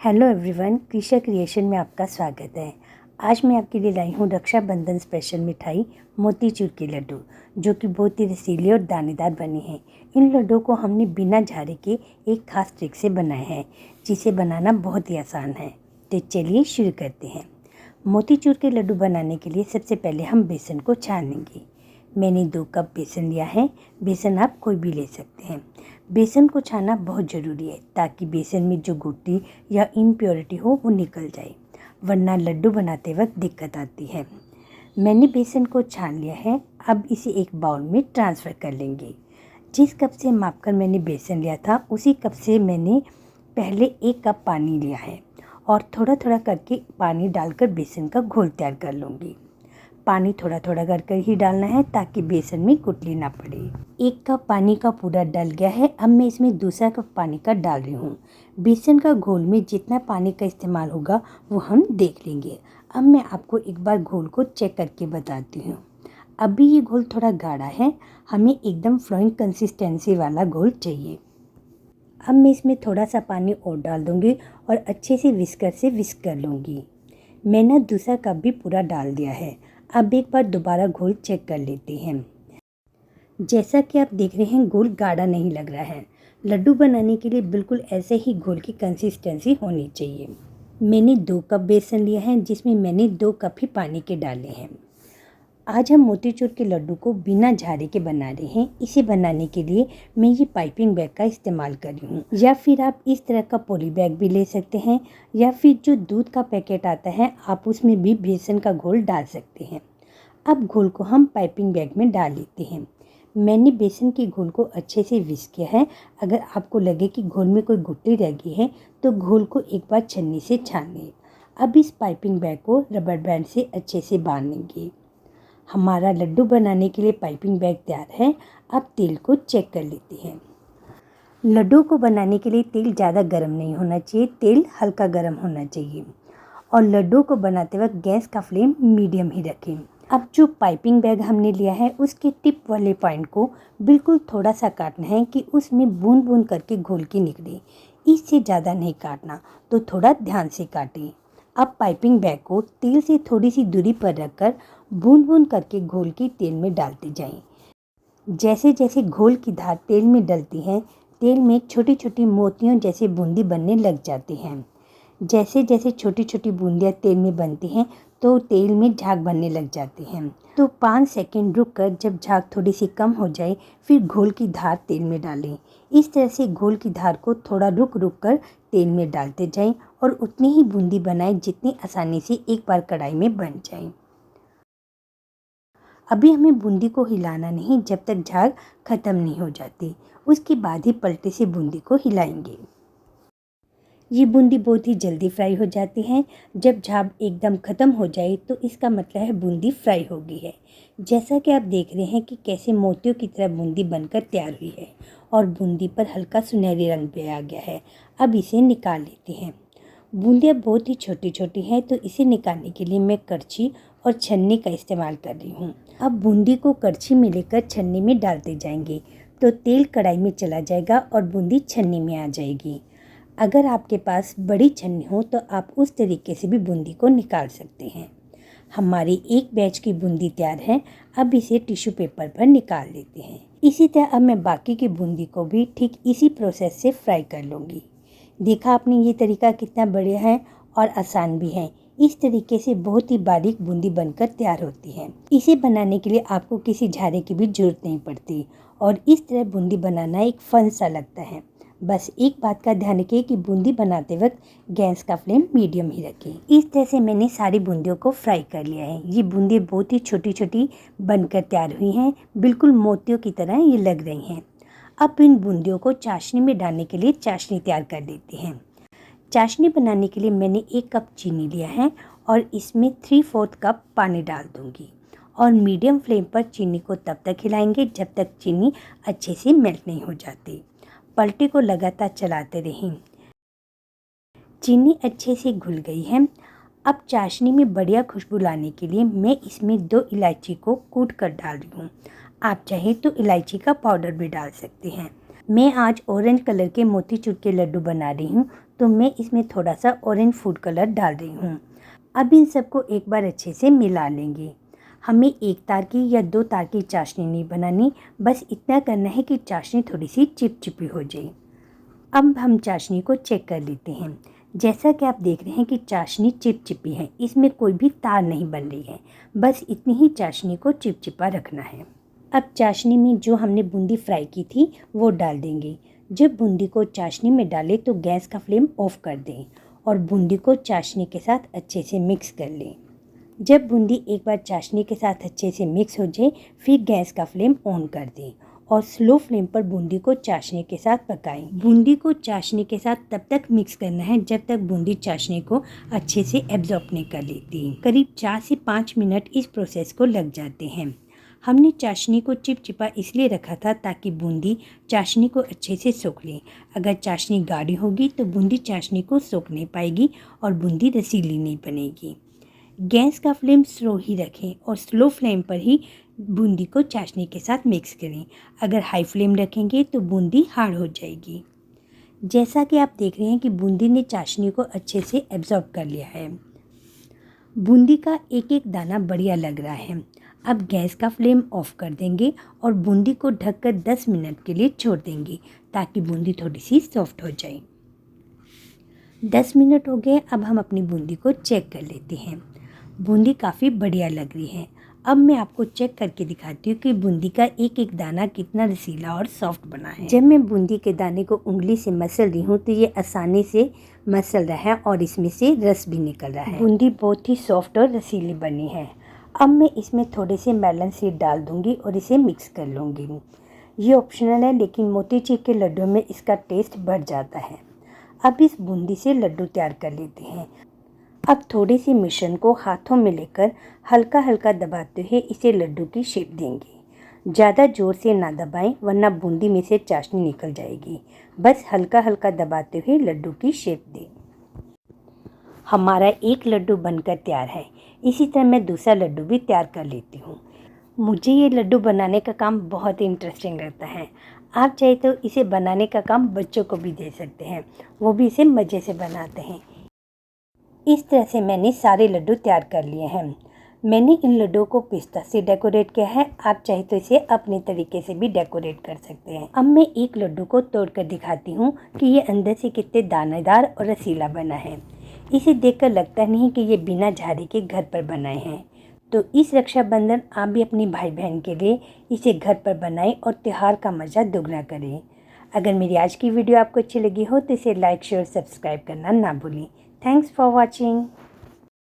Hello everyone, Krisha creation में आपका स्वागत है। आज मैं आपके लिए लाई हूँ रक्षाबंधन स्पेशल मिठाई मोतीचूर के लड्डू, जो कि बहुत ही रसीले और दानेदार बने हैं। इन लड्डू को हमने बिना झारे के एक खास ट्रिक से बनाया है, जिसे बनाना बहुत ही आसान है। तो चलिए शुरू करते हैं। मोतीचूर के लड्डू बनाने के लिए सबसे पहले हम बेसन को छान लेंगे। मैंने 2 कप बेसन लिया है। बेसन आप कोई भी ले सकते हैं। बेसन को छाना बहुत ज़रूरी है, ताकि बेसन में जो गुठली या इम्प्योरिटी हो वो निकल जाए, वरना लड्डू बनाते वक्त दिक्कत आती है। मैंने बेसन को छान लिया है। अब इसे एक बाउल में ट्रांसफ़र कर लेंगे। जिस कप से मापकर मैंने बेसन लिया था, उसी कप से मैंने पहले 1 कप पानी लिया है और थोड़ा थोड़ा करके पानी डालकर बेसन का घोल तैयार कर लूँगी। पानी थोड़ा थोड़ा कर ही डालना है, ताकि बेसन में गुठली ना पड़े। 1 कप पानी का पूरा डल गया है। अब मैं इसमें दूसरा कप पानी का डाल रही हूँ। बेसन का घोल में जितना पानी का इस्तेमाल होगा वो हम देख लेंगे। अब मैं आपको एक बार घोल को चेक करके बताती हूँ। अभी ये घोल थोड़ा गाढ़ा है, हमें एकदम फ्लोइंग कंसिस्टेंसी वाला घोल चाहिए। अब मैं इसमें थोड़ा सा पानी और डाल दूँगी और अच्छे से विस्कर से विस्क कर लूँगी। मैंने दूसरा कप भी पूरा डाल दिया है। अब एक बार दोबारा घोल चेक कर लेते हैं। जैसा कि आप देख रहे हैं, घोल गाढ़ा नहीं लग रहा है। लड्डू बनाने के लिए बिल्कुल ऐसे ही घोल की कंसिस्टेंसी होनी चाहिए। मैंने 2 कप बेसन लिया है, जिसमें मैंने 2 कप ही पानी के डाले हैं। आज हम मोतीचूर के लड्डू को बिना झारे के बना रहे हैं। इसे बनाने के लिए मैं ये पाइपिंग बैग का इस्तेमाल कर रही हूँ, या फिर आप इस तरह का पॉली बैग भी ले सकते हैं, या फिर जो दूध का पैकेट आता है आप उसमें भी बेसन का घोल डाल सकते हैं। अब घोल को हम पाइपिंग बैग में डाल लेते हैं। मैंने बेसन के घोल को अच्छे से विस्क किया है। अगर आपको लगे कि घोल में कोई गुठली रह गई है, तो घोल को एक बार छन्नी से छान लें। अब इस पाइपिंग बैग को रबर बैंड से अच्छे से बांध लेंगे। हमारा लड्डू बनाने के लिए पाइपिंग बैग तैयार है। अब तेल को चेक कर लेते हैं। लड्डू को बनाने के लिए तेल ज़्यादा गर्म नहीं होना चाहिए, तेल हल्का गर्म होना चाहिए। और लड्डू को बनाते वक्त गैस का फ्लेम मीडियम ही रखें। अब जो पाइपिंग बैग हमने लिया है, उसके टिप वाले पॉइंट को बिल्कुल थोड़ा सा काटना है कि उसमें बूंद बूंद करके घोल की निकले। इससे ज़्यादा नहीं काटना, तो थोड़ा ध्यान से काटें। अब पाइपिंग बैग को तेल से थोड़ी सी दूरी पर रखकर बूंद बूंद करके घोल की तेल में डालते जाएं। जैसे जैसे घोल की धार तेल में डलती है, तेल में छोटी छोटी मोतियों जैसे बूंदी बनने लग जाती हैं। जैसे जैसे छोटी छोटी बूंदियाँ तेल में बनती हैं, तो तेल में झाग बनने लग जाती हैं। तो 5 सेकंड रुककर जब झाग थोड़ी सी कम हो जाए, फिर घोल की धार तेल में डालें। इस तरह से घोल की धार को थोड़ा रुक रुक कर तेल में डालते जाएं और उतनी ही बूंदी बनाएं जितनी आसानी से एक बार कढ़ाई में बन जाए। अभी हमें बूंदी को हिलाना नहीं जब तक झाग खत्म नहीं हो जाती। उसके बाद ही पलटे से बूंदी को हिलाएंगे। ये बूंदी बहुत ही जल्दी फ्राई हो जाती हैं। जब झाग एकदम ख़त्म हो जाए, तो इसका मतलब है बूंदी फ्राई हो गई है। जैसा कि आप देख रहे हैं कि कैसे मोतियों की तरह बूंदी बनकर तैयार हुई है और बूंदी पर हल्का सुनहरी रंग भी आ गया है। अब इसे निकाल लेते हैं। बूंदियाँ बहुत ही छोटी छोटी हैं, तो इसे निकालने के लिए मैं करछी और छन्नी का इस्तेमाल कर रही हूँ। अब बूंदी को करछी में लेकर छन्नी में डालते जाएंगे, तो तेल कढ़ाई में चला जाएगा और बूंदी छन्नी में आ जाएगी। अगर आपके पास बड़ी छन्नी हो, तो आप उस तरीके से भी बूंदी को निकाल सकते हैं। हमारी एक बैच की बूंदी तैयार है। अब इसे टिश्यू पेपर पर निकाल लेते हैं। इसी तरह अब मैं बाकी की बूंदी को भी ठीक इसी प्रोसेस से फ्राई कर लूँगी। देखा आपने, ये तरीका कितना बढ़िया है और आसान भी है। इस तरीके से बहुत ही बारीक बूंदी बनकर तैयार होती है। इसे बनाने के लिए आपको किसी झारे की भी जरूरत नहीं पड़ती और इस तरह बूंदी बनाना एक फन सा लगता है। बस एक बात का ध्यान रखिए कि बूंदी बनाते वक्त गैस का फ्लेम मीडियम ही रखें। इस तरह से मैंने सारी बूंदियों को फ्राई कर लिया है। ये बूंदी बहुत ही छोटी छोटी बनकर तैयार हुई हैं, बिल्कुल मोतियों की तरह ये लग रही हैं। अब इन बूंदियों को चाशनी में डालने के लिए चाशनी तैयार कर लेते हैं। चाशनी बनाने के लिए मैंने 1 कप चीनी लिया है और इसमें 3/4 कप पानी डाल दूंगी और मीडियम फ्लेम पर चीनी को तब तक हिलाएंगे जब तक चीनी अच्छे से मेल्ट नहीं हो जाती। पलटे को लगातार चलाते रहें। चीनी अच्छे से घुल गई है। अब चाशनी में बढ़िया खुशबू लाने के लिए मैं इसमें 2 इलायची को कूट कर डाल रही हूँ। आप चाहे तो इलायची का पाउडर भी डाल सकते हैं। मैं आज ऑरेंज कलर के मोतीचूर के लड्डू बना रही हूँ, तो मैं इसमें थोड़ा सा ऑरेंज फूड कलर डाल रही हूँ। अब इन सबको एक बार अच्छे से मिला लेंगे। हमें एक तार की या 2 तार की चाशनी नहीं बनानी, बस इतना करना है कि चाशनी थोड़ी सी चिपचिपी हो जाए। अब हम चाशनी को चेक कर लेते हैं। जैसा कि आप देख रहे हैं कि चाशनी चिपचिपी है, इसमें कोई भी तार नहीं बन रही है। बस इतनी ही चाशनी को चिपचिपा रखना है। अब चाशनी में जो हमने बूंदी फ्राई की थी वो डाल देंगे। जब बूंदी को चाशनी में डालें तो गैस का फ्लेम ऑफ कर दें और बूंदी को चाशनी के साथ अच्छे से मिक्स कर लें। जब बूंदी एक बार चाशनी के साथ अच्छे से मिक्स हो जाए, फिर गैस का फ्लेम ऑन कर दें और स्लो फ्लेम पर बूंदी को चाशनी के साथ पकाएं। बूंदी को चाशनी के साथ तब तक मिक्स करना है जब तक बूंदी चाशनी को अच्छे से एब्जॉर्ब नहीं कर लेती। करीब 4 से 5 मिनट इस प्रोसेस को लग जाते हैं। हमने चाशनी को चिपचिपा इसलिए रखा था ताकि बूंदी चाशनी को अच्छे से सोख ले। अगर चाशनी गाढ़ी होगी तो बूंदी चाशनी को सोख नहीं पाएगी और बूंदी रसीली नहीं बनेगी। गैस का फ्लेम स्लो ही रखें और स्लो फ्लेम पर ही बूंदी को चाशनी के साथ मिक्स करें। अगर हाई फ्लेम रखेंगे तो बूंदी हार्ड हो जाएगी। जैसा कि आप देख रहे हैं कि बूंदी ने चाशनी को अच्छे से एब्जॉर्ब कर लिया है। बूंदी का एक एक दाना बढ़िया लग रहा है। अब गैस का फ्लेम ऑफ कर देंगे और बूंदी को ढककर 10 मिनट के लिए छोड़ देंगे ताकि बूंदी थोड़ी सी सॉफ्ट हो जाए। 10 मिनट हो गए। अब हम अपनी बूंदी को चेक कर लेते हैं। बूंदी काफ़ी बढ़िया लग रही है। अब मैं आपको चेक करके दिखाती हूँ कि बूंदी का एक एक दाना कितना रसीला और सॉफ्ट बना है। जब मैं बूंदी के दाने को उंगली से मसल रही हूँ तो ये आसानी से मसल रहा है और इसमें से रस भी निकल रहा है। बूंदी बहुत ही सॉफ्ट और रसीली बनी है। अब मैं इसमें थोड़े से मेलन सीड डाल दूँगी और इसे मिक्स कर लूँगी। ये ऑप्शनल है, लेकिन मोतीचूर के लड्डू में इसका टेस्ट बढ़ जाता है। अब इस बूंदी से लड्डू तैयार कर लेते हैं। अब थोड़ी सी मिश्रण को हाथों में लेकर हल्का हल्का दबाते हुए इसे लड्डू की शेप देंगे। ज़्यादा ज़ोर से ना दबाएं वरना बूंदी में से चाशनी निकल जाएगी। बस हल्का हल्का दबाते हुए लड्डू की शेप दें। हमारा एक लड्डू बनकर तैयार है। इसी तरह मैं दूसरा लड्डू भी तैयार कर लेती हूँ। मुझे ये लड्डू बनाने का काम बहुत ही इंटरेस्टिंग लगता है। आप चाहे तो इसे बनाने का काम बच्चों को भी दे सकते हैं, वो भी इसे मज़े से बनाते हैं। इस तरह से मैंने सारे लड्डू तैयार कर लिए हैं। मैंने इन लड्डुओं को पिस्ता से डेकोरेट किया है। आप चाहे तो इसे अपने तरीके से भी डेकोरेट कर सकते हैं। अब मैं एक लड्डू को तोड़कर दिखाती हूँ कि ये अंदर से कितने दानेदार और रसीला बना है। इसे देखकर लगता नहीं कि ये बिना झाड़ी के घर पर बनाए हैं। तो इस रक्षाबंधन आप भी अपनी भाई बहन के लिए इसे घर पर बनाएं और त्योहार का मज़ा दुगना करें। अगर मेरी आज की वीडियो आपको अच्छी लगी हो तो इसे लाइक शेयर सब्सक्राइब करना ना भूलें। Thanks for watching.